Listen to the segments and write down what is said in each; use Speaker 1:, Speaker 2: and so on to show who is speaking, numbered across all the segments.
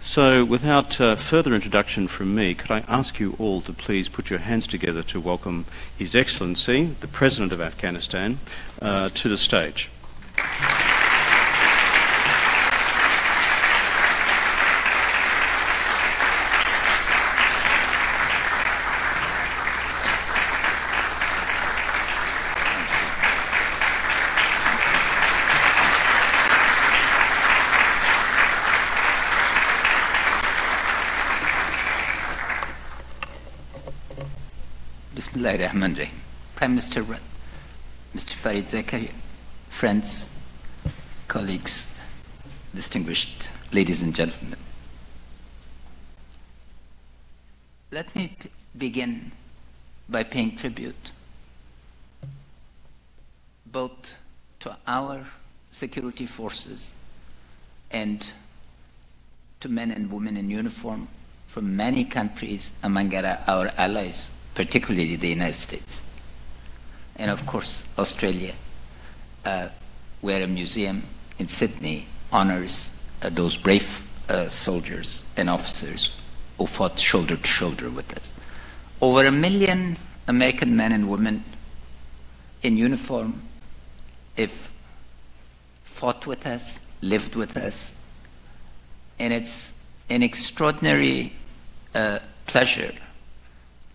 Speaker 1: So without further introduction from me, could I ask you all to please put your hands together to welcome His Excellency, the President of Afghanistan, to the stage.
Speaker 2: Bismillahirrahmanirrahim. Prime Minister, Mr. Farid Zakaria, friends, colleagues, distinguished ladies and gentlemen. Let me begin by paying tribute both to our security forces and to men and women in uniform from many countries among our allies, particularly the United States. And of course, Australia, where a museum in Sydney honors those brave soldiers and officers who fought shoulder to shoulder with us. Over 1 million American men and women in uniform have fought with us, lived with us, and it's an extraordinary pleasure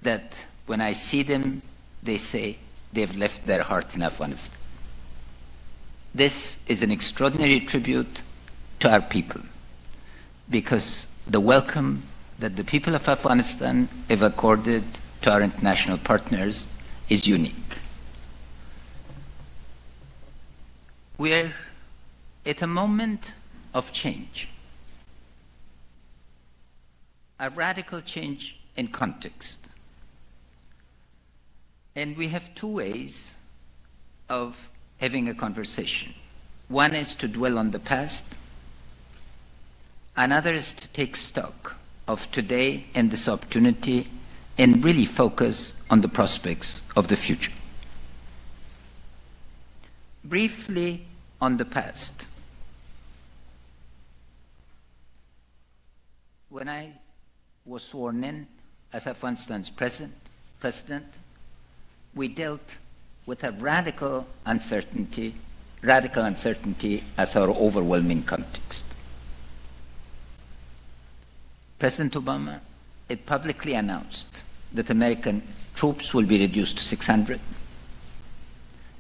Speaker 2: that when I see them, they say they've left their heart in Afghanistan. This is an extraordinary tribute to our people, because the welcome that the people of Afghanistan have accorded to our international partners is unique. We're at a moment of change, a radical change in context. And we have two ways of having a conversation. One is to dwell on the past. Another is to take stock of today and this opportunity and really focus on the prospects of the future. Briefly on the past. When I was sworn in as Afghanistan's president, we dealt with a radical uncertainty as our overwhelming context. President Obama had publicly announced that American troops will be reduced to 600,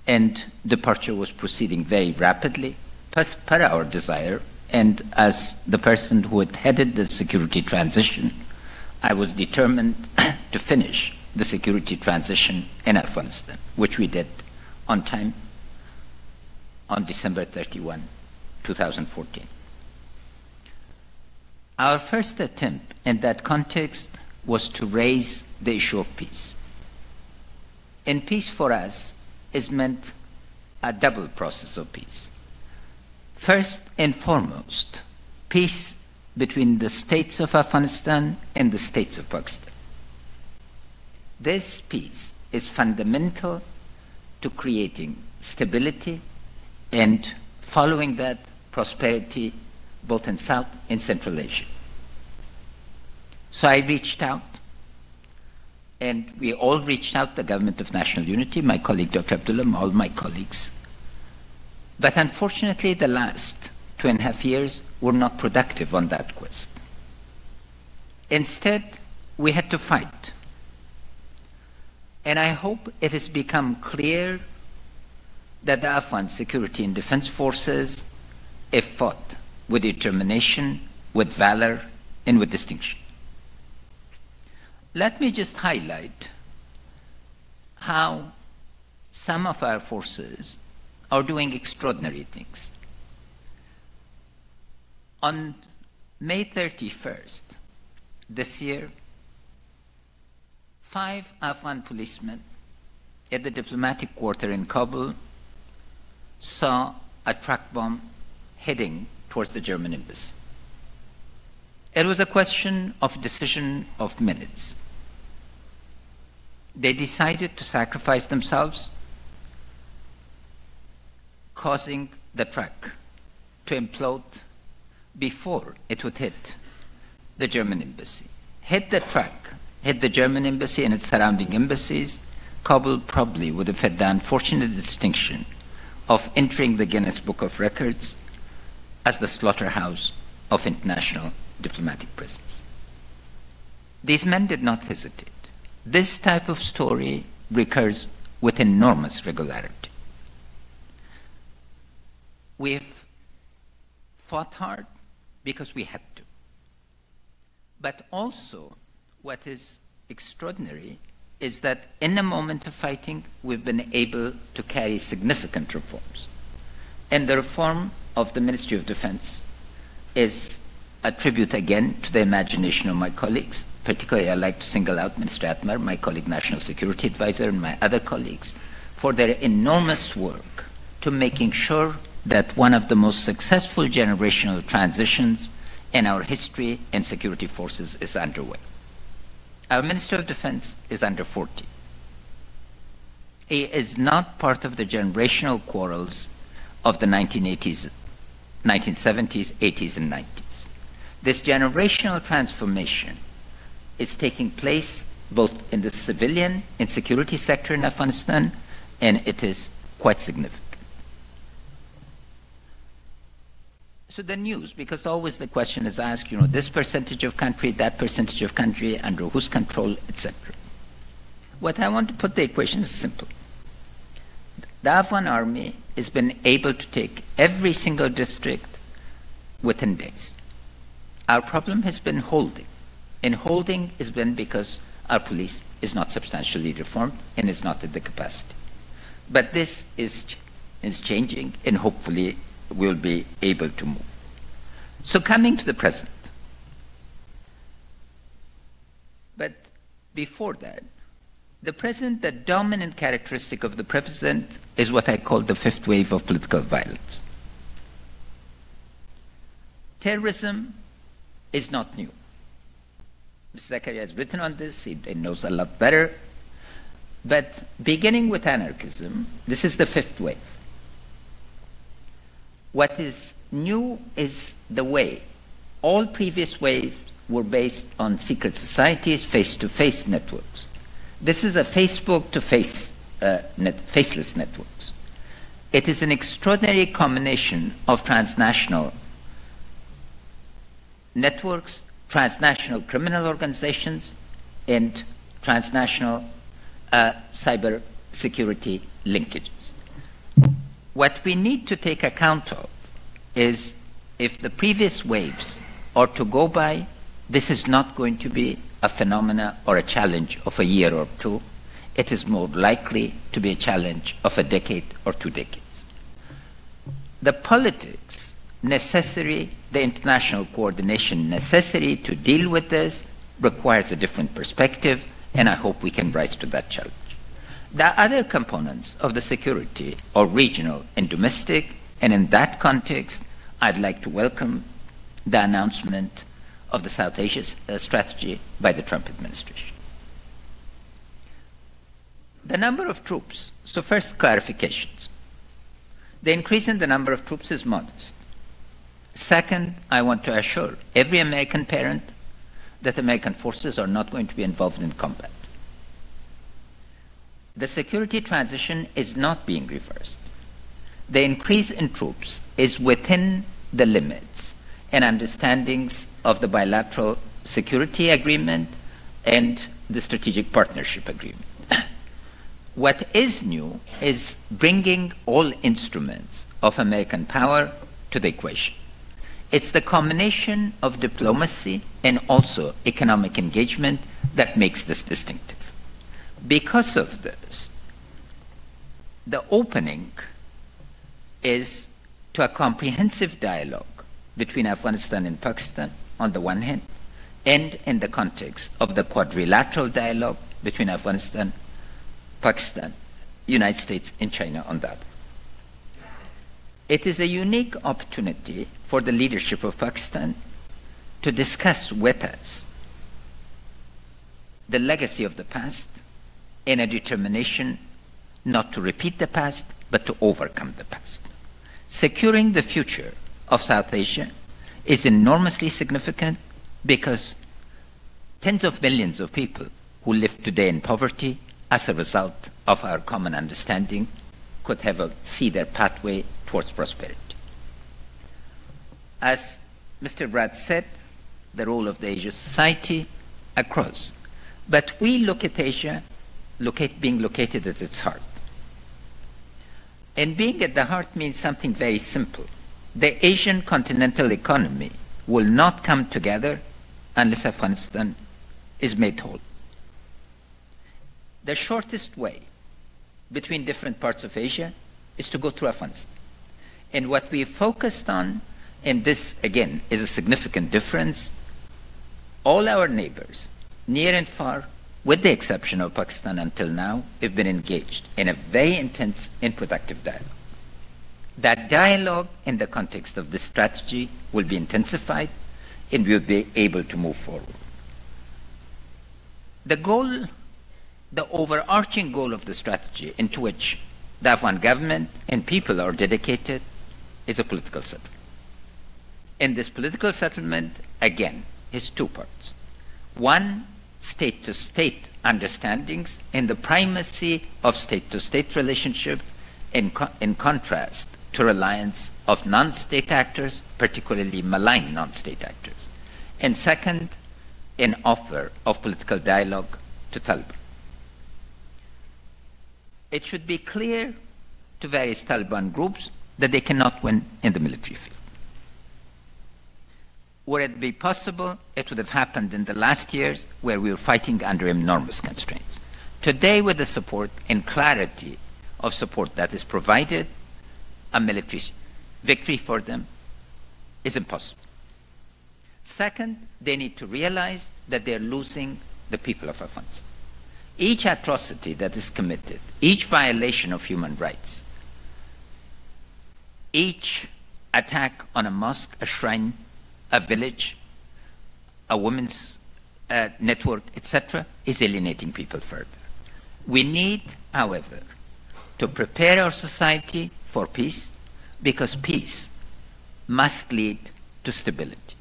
Speaker 2: and departure was proceeding very rapidly, per our desire, and as the person who had headed the security transition, I was determined to finish the security transition in Afghanistan, which we did on time on December 31, 2014. Our first attempt in that context was to raise the issue of peace. And peace for us is meant a double process of peace. First and foremost, peace between the states of Afghanistan and the states of Pakistan. This peace is fundamental to creating stability and, following that, prosperity both in South and Central Asia. So I reached out, and we all reached out, the Government of National Unity, my colleague Dr. Abdullah, all my colleagues. But unfortunately, the last 2.5 years were not productive on that quest. Instead, we had to fight. And I hope it has become clear that the Afghan security and defense forces have fought with determination, with valor, and with distinction. Let me just highlight how some of our forces are doing extraordinary things. On May 31st this year, 5 Afghan policemen at the diplomatic quarter in Kabul saw a truck bomb heading towards the German embassy. It was a question of decision of minutes. They decided to sacrifice themselves, causing the truck to implode before it would hit the German embassy. Had the truck hit the German embassy and its surrounding embassies, Kabul probably would have had the unfortunate distinction of entering the Guinness Book of Records as the slaughterhouse of international diplomatic prisons. These men did not hesitate. This type of story recurs with enormous regularity. We have fought hard because we had to. But also, what is extraordinary is that in a moment of fighting, we've been able to carry significant reforms. And the reform of the Ministry of Defense is a tribute again to the imagination of my colleagues. Particularly, I'd like to single out Minister Atmar, my colleague National Security Advisor, and my other colleagues, for their enormous work to making sure that one of the most successful generational transitions in our history and security forces is underway. Our Minister of Defense is under 40. He is not part of the generational quarrels of the 1980s, 1970s, 80s, and 90s. This generational transformation is taking place both in the civilian and security sector in Afghanistan, and it is quite significant. So the news, because always the question is asked, this percentage of country, that percentage of country, under whose control, etc. What I want to put the equation is simple. The Afghan army has been able to take every single district within days. Our problem has been holding. And holding has been because our police is not substantially reformed and is not at the capacity. But this is changing, and hopefully we'll be able to move. So coming to the present. But before that, the present, the dominant characteristic of the present is what I call the fifth wave of political violence. Terrorism is not new. Mr. Zakaria has written on this, he knows a lot better. But beginning with anarchism, this is the fifth wave. What is new is the way. All previous waves were based on secret societies, face-to-face networks. This is a Facebook to faceless networks. It is an extraordinary combination of transnational networks, transnational criminal organizations, and transnational cyber security linkages. What we need to take account of is if the previous waves are to go by, this is not going to be a phenomena or a challenge of a year or two. It is more likely to be a challenge of a decade or 2 decades. The politics necessary, the international coordination necessary to deal with this requires a different perspective, and I hope we can rise to that challenge. The other components of the security are regional and domestic, and in that context, I'd like to welcome the announcement of the South Asia strategy by the Trump administration. The number of troops. So first, clarifications. The increase in the number of troops is modest. Second, I want to assure every American parent that American forces are not going to be involved in combat. The security transition is not being reversed. The increase in troops is within the limits and understandings of the bilateral security agreement and the strategic partnership agreement. What is new is bringing all instruments of American power to the equation. It's the combination of diplomacy and also economic engagement that makes this distinctive. Because of this, the opening is to a comprehensive dialogue between Afghanistan and Pakistan on the one hand, and in the context of the quadrilateral dialogue between Afghanistan, Pakistan, United States, and China on that. It is a unique opportunity for the leadership of Pakistan to discuss with us the legacy of the past and a determination not to repeat the past, but to overcome the past. Securing the future of South Asia is enormously significant because tens of millions of people who live today in poverty as a result of our common understanding could see their pathway towards prosperity. As Mr. Brad said, the role of the Asia Society across. But we look at Asia being located at its heart. And being at the heart means something very simple. The Asian continental economy will not come together unless Afghanistan is made whole. The shortest way between different parts of Asia is to go through Afghanistan. And what we focused on, and this again is a significant difference, all our neighbors, near and far, with the exception of Pakistan until now, have been engaged in a very intense and productive dialogue. That dialogue in the context of this strategy will be intensified and we will be able to move forward. The goal, the overarching goal of the strategy into which the Afghan government and people are dedicated is a political settlement. And this political settlement, again, has two parts. One, state-to-state understandings and the primacy of state-to-state relationship in contrast to reliance of non-state actors, particularly malign non-state actors. And second, an offer of political dialogue to Taliban. It should be clear to various Taliban groups that they cannot win in the military field. Were it be possible, it would have happened in the last years where we were fighting under enormous constraints. Today, with the support and clarity of support that is provided, a military victory for them is impossible. Second, they need to realize that they're losing the people of Afghanistan. Each atrocity that is committed, each violation of human rights, each attack on a mosque, a shrine, a village, a women's network, etc., is alienating people further. We need, however, to prepare our society for peace, because peace must lead to stability.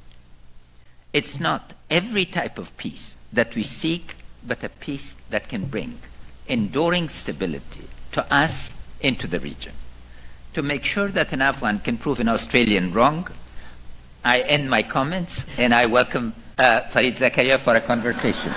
Speaker 2: It's not every type of peace that we seek, but a peace that can bring enduring stability to us and to the region. To make sure that an Afghan can prove an Australian wrong, I end my comments and I welcome Farid Zakaria for a conversation.